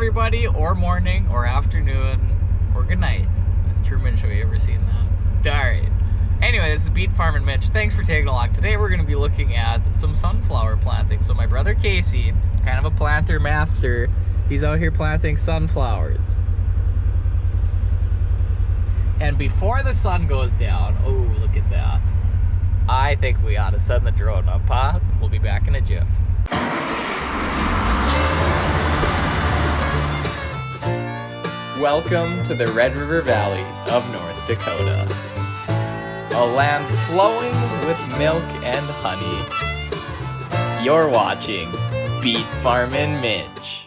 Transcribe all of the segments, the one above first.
everybody, or morning, or afternoon, or good night. Is Truman Show, you ever seen that? Alright. Anyway, this is Beet Farmin Mitch. Thanks for tagging along. Today we're going to be looking at some sunflower planting. So my brother Casey, kind of a planter master, he's out here planting sunflowers. And before the sun goes down, oh, look at that. I think we ought to send the drone up, huh? We'll be back in a jiff. Welcome to the Red River Valley of North Dakota. A land flowing with milk and honey. You're watching Beet Farmin Mitch.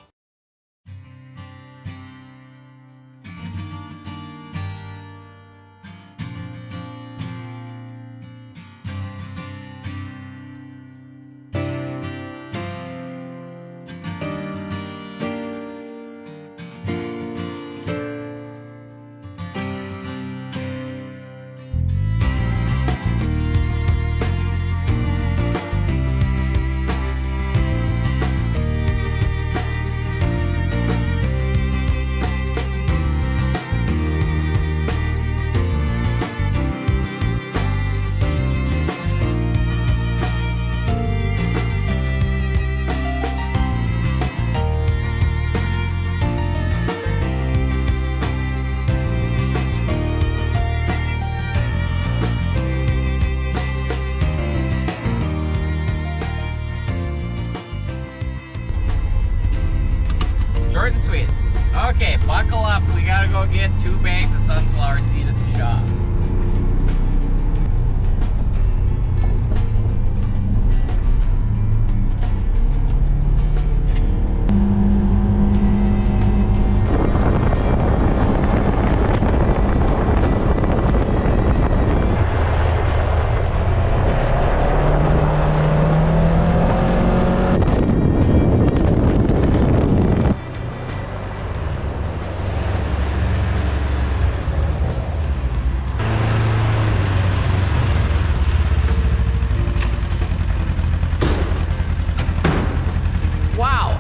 Short and sweet. Okay, buckle up. We gotta go get 2 bags of sunflower seed at the shop.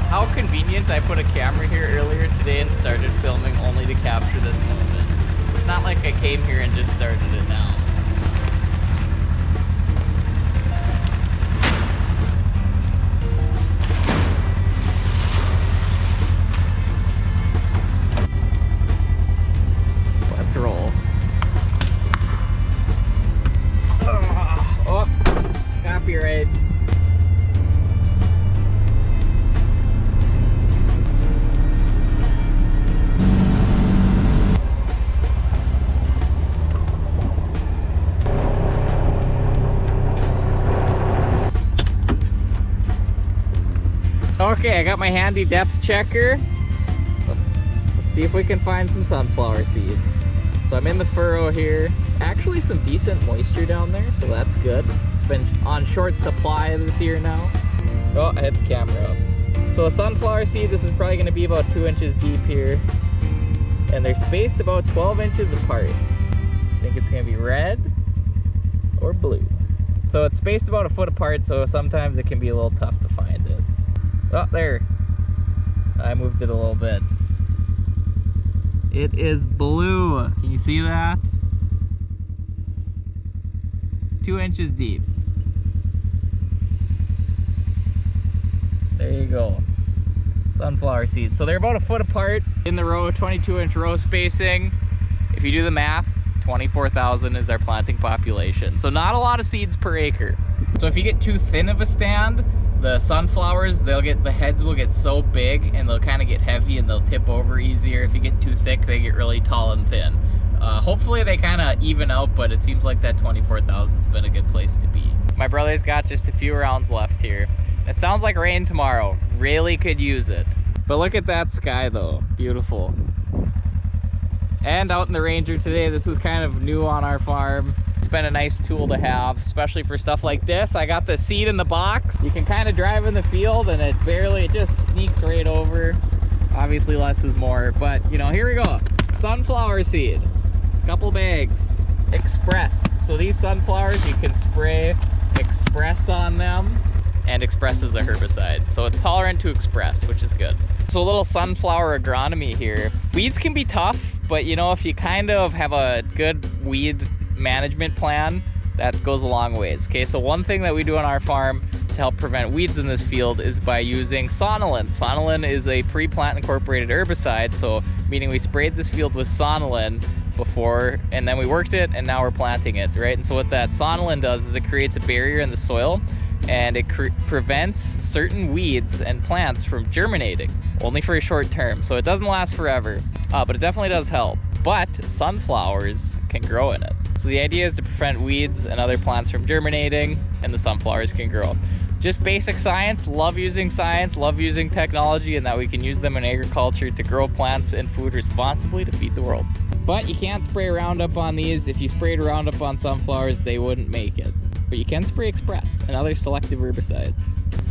How convenient. I put a camera here earlier today and started filming only to capture this moment. It's not like I came here and just started it now. Let's roll. Oh, copyright. Okay, I got my handy depth checker. Let's see if we can find some sunflower seeds. So I'm in the furrow here. Actually some decent moisture down there, so that's good. It's been on short supply this year now. Oh, I had the camera up. So a sunflower seed, this is probably gonna be about 2 inches deep here. And they're spaced about 12 inches apart. I think it's gonna be red or blue. So it's spaced about 1 foot apart, so sometimes it can be a little tough to find it. Oh, there. I moved it a little bit. It is blue. Can you see that? 2 inches deep. There you go. Sunflower seeds. So they're about 1 foot apart in the row, 22-inch row spacing. If you do the math, 24,000 is our planting population. So not a lot of seeds per acre. So if you get too thin of a stand, the sunflowers, the heads will get so big and they'll kind of get heavy and they'll tip over easier. If you get too thick, they get really tall and thin. Hopefully they kind of even out, but it seems like that 24,000's been a good place to be. My brother's got just a few rounds left here. It sounds like rain tomorrow. Really could use it. But look at that sky though, beautiful. And out in the Ranger today, this is kind of new on our farm. It's been a nice tool to have, especially for stuff like this. I got the seed in the box. You can kind of drive in the field and it just sneaks right over. Obviously less is more, but you know, here we go. Sunflower seed, couple bags. Express. So these sunflowers, you can spray Express on them, and Express is a herbicide. So it's tolerant to Express, which is good. So a little sunflower agronomy here. Weeds can be tough, but you know, if you kind of have a good weed management plan, that goes a long ways. Okay, so one thing that we do on our farm to help prevent weeds in this field is by using sonolin. Sonolin is a pre-plant incorporated herbicide, so meaning we sprayed this field with sonolin before, and then we worked it, and now we're planting it, right? And so what that sonolin does is it creates a barrier in the soil, and it prevents certain weeds and plants from germinating, only for a short term. So it doesn't last forever, but it definitely does help. But sunflowers can grow in it. So the idea is to prevent weeds and other plants from germinating, and the sunflowers can grow. Just basic science, love using technology, and that we can use them in agriculture to grow plants and food responsibly to feed the world. But you can't spray Roundup on these. If you sprayed Roundup on sunflowers, they wouldn't make it. But you can spray Express and other selective herbicides.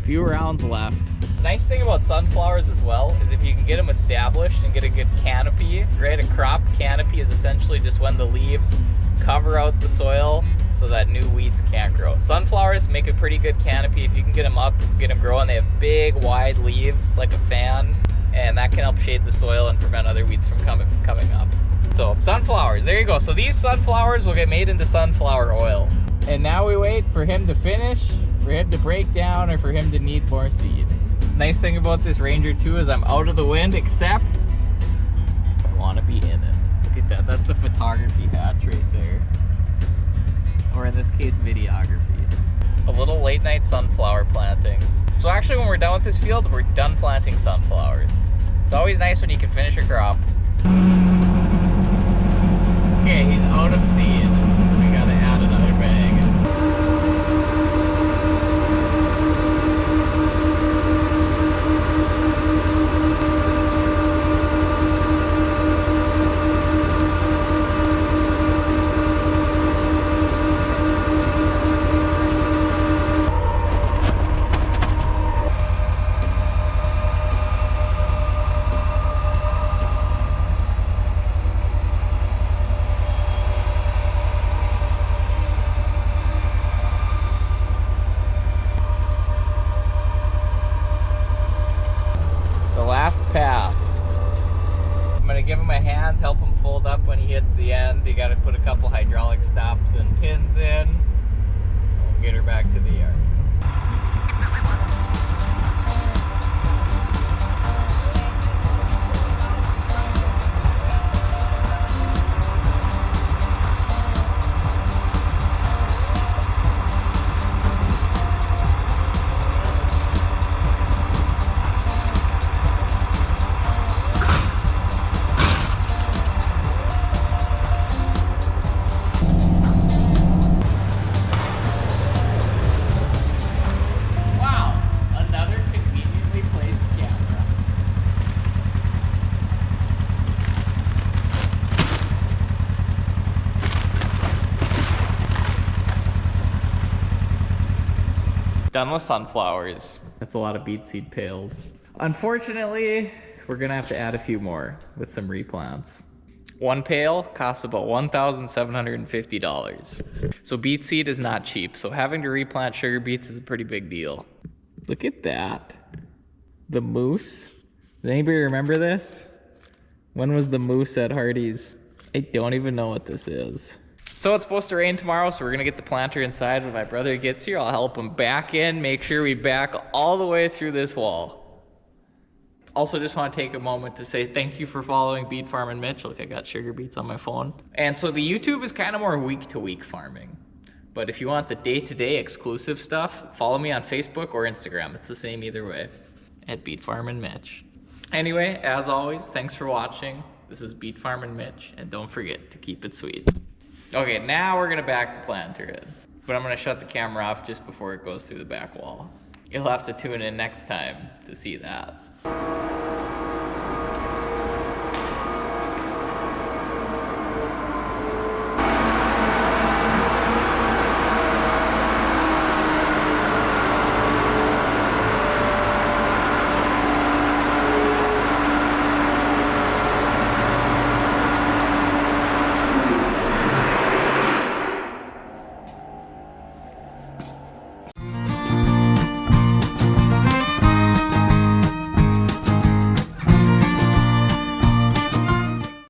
Few rounds left. Nice thing about sunflowers as well is if you can get them established and get a good canopy, right? A crop canopy is essentially just when the leaves cover out the soil so that new weeds can't grow. Sunflowers make a pretty good canopy. If you can get them up, get them growing, they have big, wide leaves like a fan, and that can help shade the soil and prevent other weeds from coming up. So sunflowers, there you go. So these sunflowers will get made into sunflower oil. And now we wait for him to finish, for him to break down, or for him to need more seed. Nice thing about this Ranger too is I'm out of the wind, except I want to be in it. Look at that, that's the photography hatch right there. Or in this case, videography. A little late night sunflower planting. So actually when we're done with this field, we're done planting sunflowers. It's always nice when you can finish a crop. Okay, he's out of seed. We gotta add another bag. Pass. I'm gonna give him a hand, help him fold up when he hits the end. You gotta put a couple hydraulic stops and pins in. We'll get her back to the yard. Done with sunflowers. That's a lot of beet seed pails. Unfortunately, we're gonna have to add a few more with some replants. One pail costs about $1,750. So beet seed is not cheap. So having to replant sugar beets is a pretty big deal. Look at that. The moose. Does anybody remember this? When was the moose at Hardee's? I don't even know what this is. So it's supposed to rain tomorrow, so we're gonna get the planter inside. When my brother gets here, I'll help him back in, make sure we back all the way through this wall. Also just wanna take a moment to say thank you for following Beet Farmin Mitch. Look, I got sugar beets on my phone. And so the YouTube is kind of more week-to-week farming. But if you want the day-to-day exclusive stuff, follow me on Facebook or Instagram. It's the same either way, at Beet Farmin Mitch. Anyway, as always, thanks for watching. This is Beet Farmin Mitch, and don't forget to keep it sweet. Okay, now we're gonna back the planter in, but I'm gonna shut the camera off just before it goes through the back wall. You'll have to tune in next time to see that.